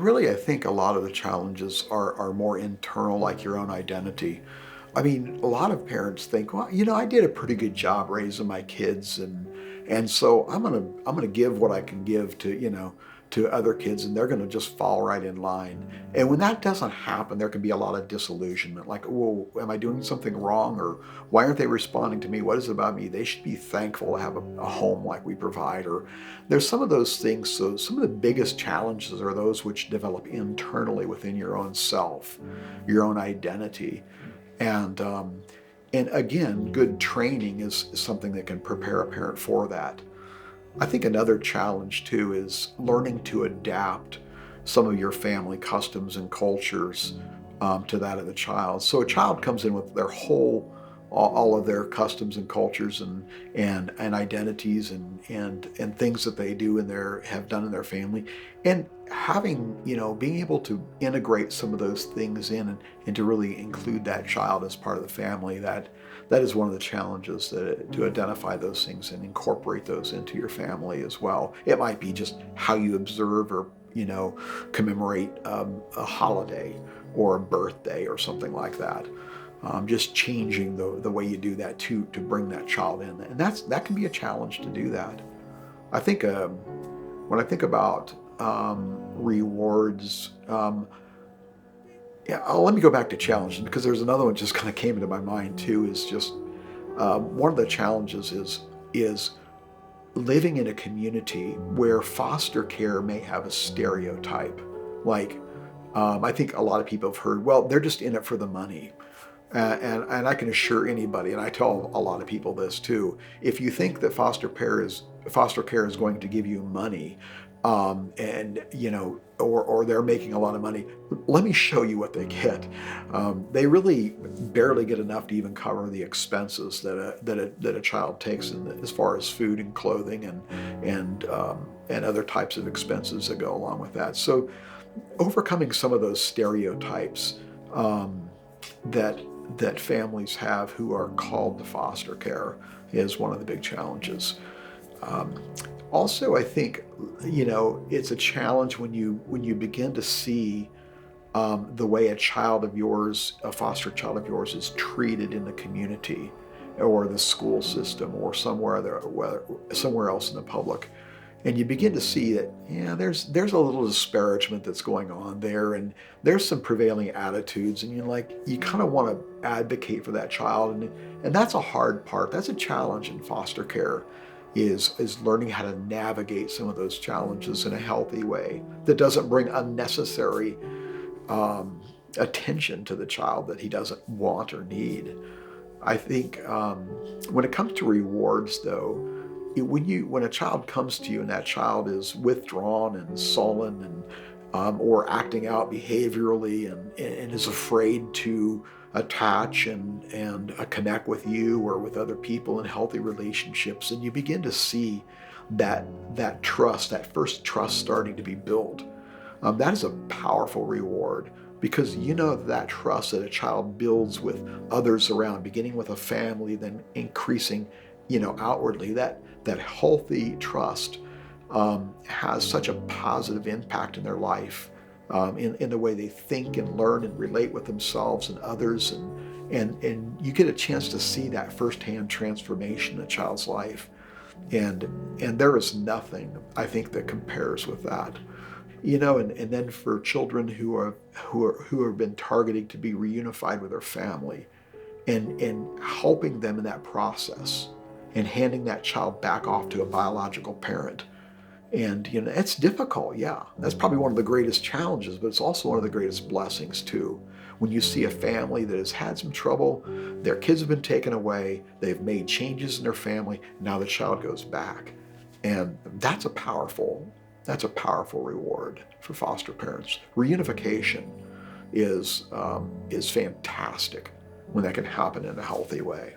Really, I think a lot of the challenges are more internal, like your own identity. I mean, a lot of parents think, well, I did a pretty good job raising my kids, and so I'm gonna give what I can give to to other kids, and they're gonna just fall right in line. And when that doesn't happen, there can be a lot of disillusionment, like, "Whoa, am I doing something wrong? Or why aren't they responding to me? What is it about me? They should be thankful to have a home like we provide." Or there's some of those things. So some of the biggest challenges are those which develop internally within your own self, your own identity. And and again, good training is something that can prepare a parent for that. I think another challenge too is learning to adapt some of your family customs and cultures to that of the child. So a child comes in with their whole, all of their customs and cultures and identities and things that they do in their have done in their family, and having being able to integrate some of those things in and to really include that child as part of the family. That is one of the challenges, that to identify those things and incorporate those into your family as well. It might be just how you observe or commemorate a holiday or a birthday or something like that. Just changing the way you do that to bring that child in, and that can be a challenge to do that. I think when I think about rewards, yeah, let me go back to challenges, because there's another one just kind of came into my mind too. Is just one of the challenges is living in a community where foster care may have a stereotype. Like, I think a lot of people have heard, well, they're just in it for the money. And I can assure anybody, and I tell a lot of people this too, if you think that foster care is going to give you money, and or they're making a lot of money, let me show you what they get. They really barely get enough to even cover the expenses that a child takes as far as food and clothing and other types of expenses that go along with that. So overcoming some of those stereotypes that families have who are called to foster care is one of the big challenges. Um, Also, I think it's a challenge when you begin to see the way a foster child of yours, is treated in the community or the school system or somewhere else in the public. And you begin to see that, yeah, there's a little disparagement that's going on there, and there's some prevailing attitudes, and you kind of want to advocate for that child, and that's a hard part. That's a challenge in foster care, is learning how to navigate some of those challenges in a healthy way that doesn't bring unnecessary attention to the child that he doesn't want or need. I think when it comes to rewards, though, when a child comes to you and that child is withdrawn and sullen and or acting out behaviorally and is afraid to attach and connect with you or with other people in healthy relationships, and you begin to see that trust, that first trust starting to be built. That is a powerful reward, because that trust that a child builds with others around, beginning with a family, then increasing, outwardly, that healthy trust has such a positive impact in their life, in the way they think and learn and relate with themselves and others, and you get a chance to see that firsthand transformation in a child's life, and there is nothing, I think, that compares with that. And then for children who have been targeting to be reunified with their family, and helping them in that process, and handing that child back off to a biological parent. And it's difficult, yeah. That's probably one of the greatest challenges, but it's also one of the greatest blessings too. When you see a family that has had some trouble, their kids have been taken away, they've made changes in their family, now the child goes back. And that's a powerful reward for foster parents. Reunification is fantastic when that can happen in a healthy way.